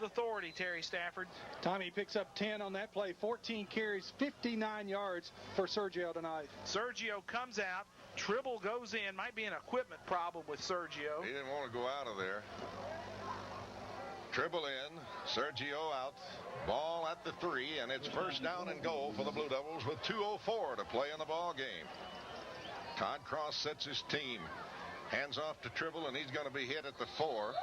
with authority, Terry Stafford. Tommy picks up 10 on that play, 14 carries, 59 yards for Sergio tonight. Sergio comes out, Tribble goes in, might be an equipment problem with Sergio. He didn't want to go out of there. Tribble in, Sergio out, ball at the 3, and it's first down and goal for the Blue Devils with 2:04 to play in the ball game. Todd Cross sets his team. Hands off to Tribble, and he's going to be hit at the 4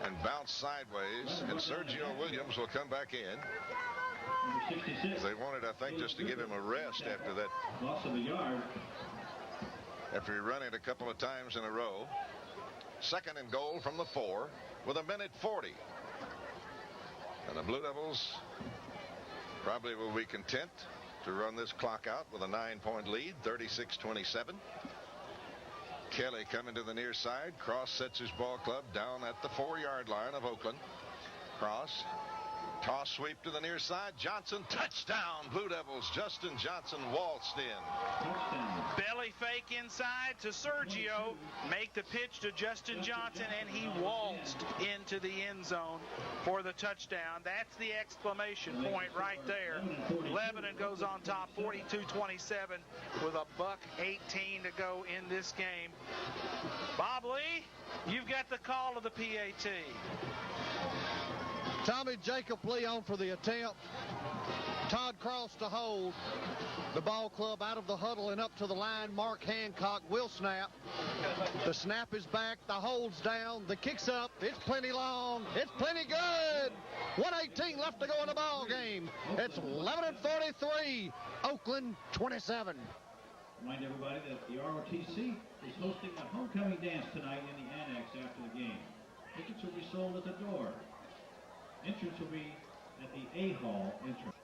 and bounce sideways, and Sergio Williams will come back in. They wanted, I think, just to give him a rest after that. Loss of a yard. After he run it a couple of times in a row. Second and goal from the 4 with 1:40. And the Blue Devils probably will be content to run this clock out with a 9-point lead, 36-27. Kelly coming to the near side. Cross sets his ball club down at the 4-yard line of Oakland. Cross. Toss sweep to the near side. Johnson, touchdown. Blue Devils. Justin Johnson waltzed in. Belly fake inside to Sergio. Make the pitch to Justin Johnson, and he waltzed into the end zone for the touchdown. That's the exclamation point right there. Lebanon goes on top 42-27 with $1:18 to go in this game. Bob Lee, you've got the call of the PAT. Tommy Jacob Lee on for the attempt. Todd Cross to hold. The ball club out of the huddle and up to the line. Mark Hancock will snap. The snap is back. The hold's down. The kick's up. It's plenty long. It's plenty good. 1:18 left to go in the ball game. It's 11:43. Oakland 27. Remind everybody that the ROTC is hosting a homecoming dance tonight in the annex after the game. Tickets will be sold at the door. Entrance will be at the A Hall entrance.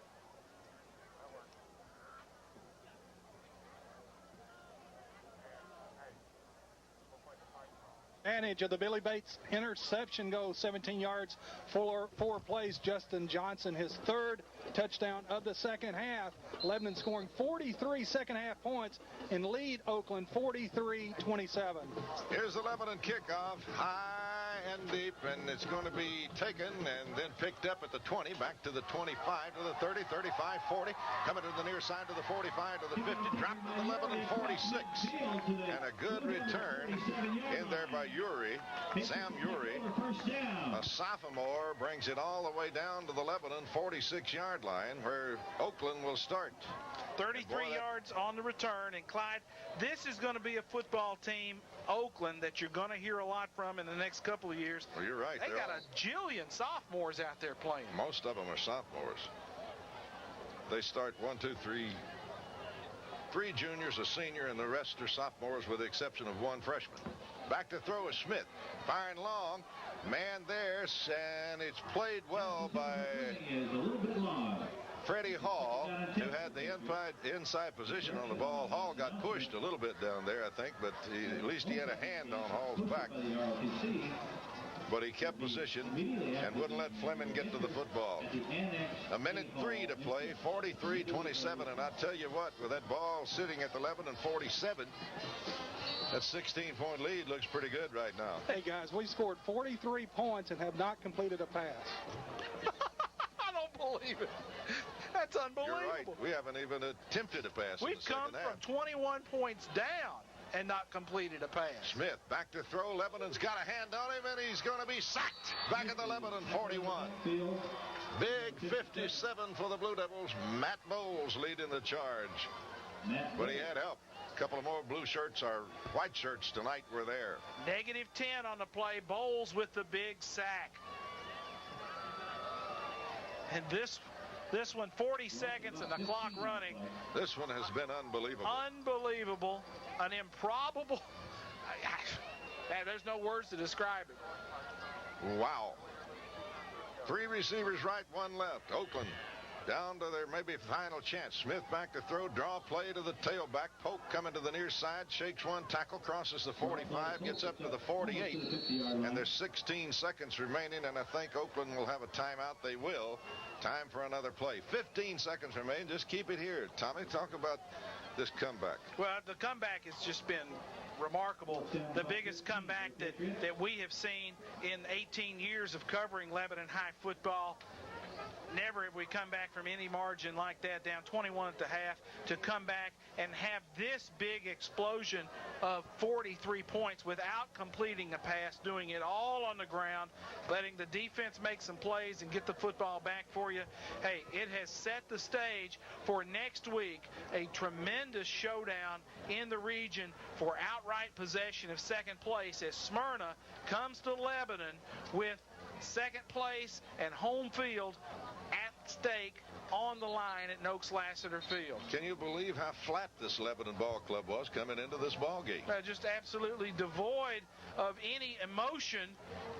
Advantage of the Billy Bates interception goes 17 yards, four plays. Justin Johnson, his 3rd touchdown of the second half. Lebanon scoring 43 second half points and lead Oakland 43-27. Here's the Lebanon kickoff, high and deep, and it's going to be taken and then picked up at the 20, back to the 25, to the 30, 35, 40, coming to the near side to the 45, to the 50, dropped to the Lebanon 46, and a good return in there by Uri, Sam Uri, a sophomore, brings it all the way down to the Lebanon 46-yard line where Oakland will start. 33 yards on the return. And Clyde, this is going to be a football team, Oakland, that you're going to hear a lot from in the next couple of years. Well, you're right. They got a jillion sophomores out there playing. Most of them are sophomores. They start 3 juniors, a senior, and the rest are sophomores with the exception of 1 freshman. Back to throw is Smith. Firing long. Man there, and it's played well by Freddie Hall, who had the inside position on the ball. Hall got pushed a little bit down there, I think, but at least he had a hand on Hall's back. But he kept position and wouldn't let Fleming get to the football. 1:03 to play, 43-27, and I tell you what, with that ball sitting at the 11 and 47, that 16-point lead looks pretty good right now. Hey, guys, we scored 43 points and have not completed a pass. I don't believe it. That's unbelievable. You're right. We haven't even attempted a pass. We've come from 21 points down and not completed a pass. Smith back to throw. Lebanon's got a hand on him, and he's going to be sacked. Back at the Lebanon 41. Big 57 for the Blue Devils. Matt Bowles leading the charge. But he had help. A couple of more blue shirts or white shirts tonight were there. -10 on the play. Bowles with the big sack. And this one, 40 seconds and the clock running. This one has been unbelievable. Unbelievable. An improbable. There's no words to describe it. Wow. 3 receivers right, 1 left. Oakland down to their maybe final chance. Smith back to throw, draw play to the tailback. Polk coming to the near side, shakes 1 tackle, crosses the 45, gets up to the 48. And there's 16 seconds remaining, and I think Oakland will have a timeout. They will. Time for another play. 15 seconds remain. Just keep it here. Tommy, talk about this comeback. Well, the comeback has just been remarkable. The biggest comeback that we have seen in 18 years of covering Lebanon High football. Never have we come back from any margin like that, down 21 at the half, to come back and have this big explosion of 43 points without completing a pass, doing it all on the ground, letting the defense make some plays and get the football back for you. Hey, it has set the stage for next week, a tremendous showdown in the region for outright possession of second place as Smyrna comes to Lebanon with second place and home field at stake on the line at Noakes Lassiter Field. Can you believe how flat this Lebanon ball club was coming into this ball game? Just absolutely devoid of any emotion.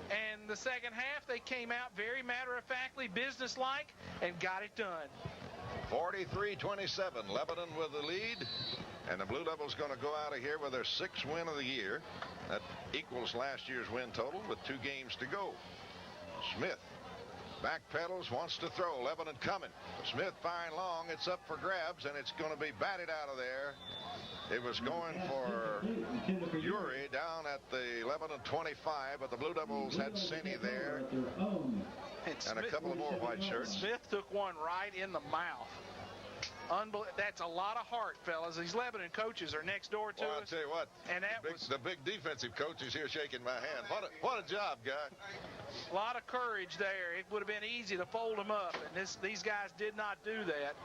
And the second half, they came out very matter-of-factly, businesslike, and got it done. 43-27, Lebanon with the lead. And the Blue Devils going to go out of here with their 6th win of the year. That equals last year's win total with 2 games to go. Smith backpedals, wants to throw. Lebanon coming. Smith firing long. It's up for grabs, and it's going to be batted out of there. It was going for Uri down at the Lebanon 25, but the Blue Devils had Senny there and a couple of more white shirts. Smith took one right in the mouth. That's a lot of heart, fellas. These Lebanon coaches are next door to us. I'll tell you what, and the big defensive coach is here shaking my hand. What a job, guy. A lot of courage there. It would have been easy to fold them up, and these guys did not do that.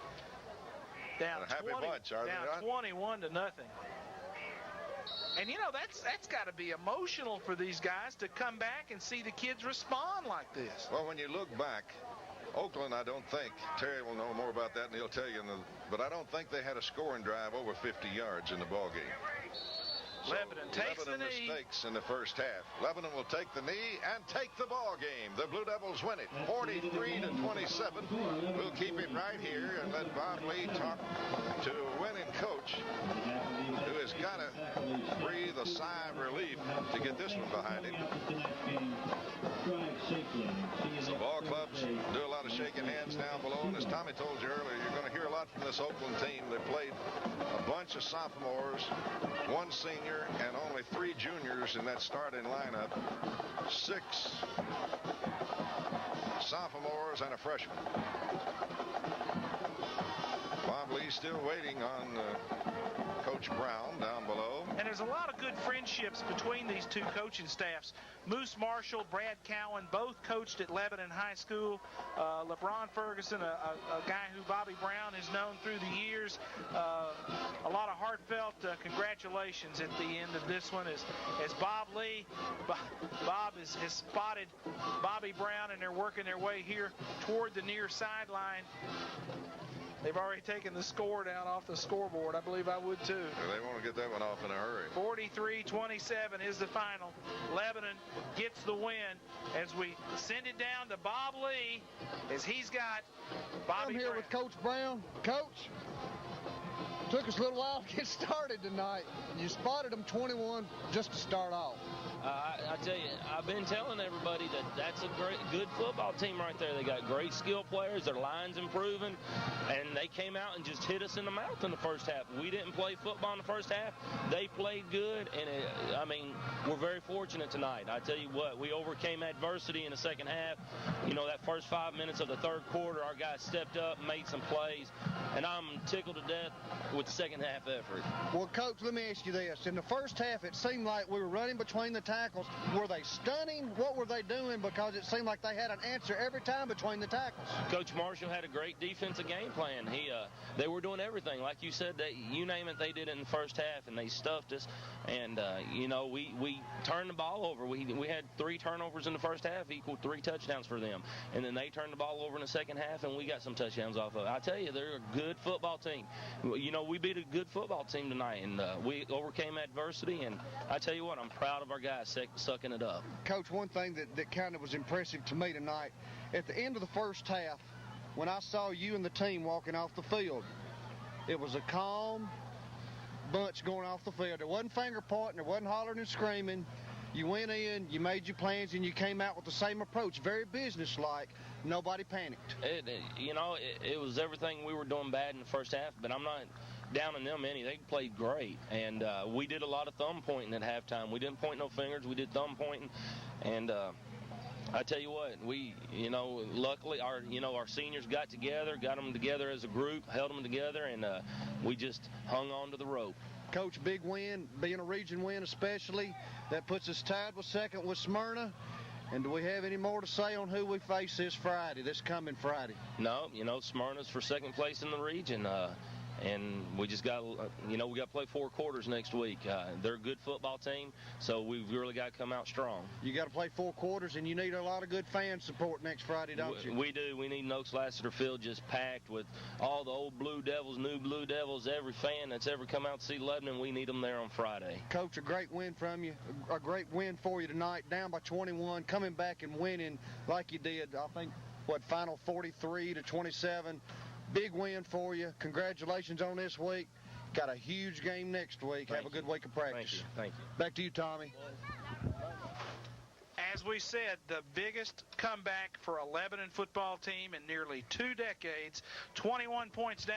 Down a happy 20, bunch, are down they not? 21-0. And you know that's got to be emotional for these guys to come back and see the kids respond like this. Well, when you look back, Oakland, I don't think, Terry will know more about that and he'll tell you, but I don't think they had a scoring drive over 50 yards in the ball game. So Lebanon takes the knee. Mistakes in the first half. Lebanon will take the knee and take the ball game. The Blue Devils win it 43-27. We'll keep it right here and let Bob Lee talk to a winning coach who has got to breathe a sigh of relief to get this one behind him. So ball clubs do a lot of shaking hands down below, and as Tommy told you earlier, you're going to hear a lot from this Oakland team. They played a bunch of sophomores, 1 senior, and only 3 juniors in that starting lineup. 6 sophomores and a freshman. Bob Lee still waiting on Coach Brown down below. And there's a lot of good friendships between these two coaching staffs. Moose Marshall, Brad Cowan, both coached at Lebanon High School. LeBron Ferguson, a guy who Bobby Brown has known through the years. A lot of heartfelt congratulations at the end of this one as Bob Lee. Bob has spotted Bobby Brown, and they're working their way here toward the near sideline. They've already taken the score down off the scoreboard. I believe I would too. Yeah, they want to get that one off in a hurry. 43-27 is the final. Lebanon gets the win as we send it down to Bob Lee as he's got Bobby I'm here Brown. with Coach Brown. Coach, took us a little while to get started tonight. You spotted them 21 just to start off. I tell you, I've been telling everybody that that's a good football team right there. They got great skill players. Their line's improving, and they came out and just hit us in the mouth in the first half. We didn't play football in the first half. They played good, and we're very fortunate tonight. I tell you what, we overcame adversity in the second half. You know, that first 5 minutes of the third quarter, our guys stepped up, made some plays, and I'm tickled to death with the second half effort. Well, Coach, let me ask you this. In the first half, it seemed like we were running between the tackles. Were they stunning? What were they doing? Because it seemed like they had an answer every time between the tackles. Coach Marshall had a great defensive game plan. They were doing everything. Like you said, you name it, they did it in the first half, and they stuffed us. And, we turned the ball over. We had 3 turnovers in the first half, equaled 3 touchdowns for them. And then they turned the ball over in the second half, and we got some touchdowns off of it. I tell you, they're a good football team. You know, we beat a good football team tonight, and we overcame adversity. And I tell you what, I'm proud of our guys sucking it up. Coach, one thing that kind of was impressive to me tonight, at the end of the first half, when I saw you and the team walking off the field, it was a calm bunch going off the field. There wasn't finger pointing, there wasn't hollering and screaming. You went in, you made your plans, and you came out with the same approach, very businesslike. Nobody panicked. It was everything we were doing bad in the first half, but I'm not downing them any. They played great, and we did a lot of thumb pointing at halftime. We didn't point no fingers. We did thumb pointing, and I tell you what, we, luckily our seniors got them together as a group, held them together, and we just hung on to the rope. Coach, big win, being a region win especially. That puts us tied with second with Smyrna. And do we have any more to say on who we face this coming Friday? No, Smyrna's for second place in the region. And we just got, we got to play 4 quarters next week. They're a good football team, so we've really got to come out strong. You got to play 4 quarters, and you need a lot of good fan support next Friday, don't you? We do. We need Noakes Lassiter Field just packed with all the old Blue Devils, new Blue Devils, every fan that's ever come out to see Lebanon. We need them there on Friday. Coach, a great win from you, a great win for you tonight, down by 21, coming back and winning like you did, I think, final 43-27. Big win for you. Congratulations on this week. Got a huge game next week. Have a good week of practice. Thank you. Back to you, Tommy. As we said, the biggest comeback for a Lebanon football team in nearly 2 decades. 21 points down.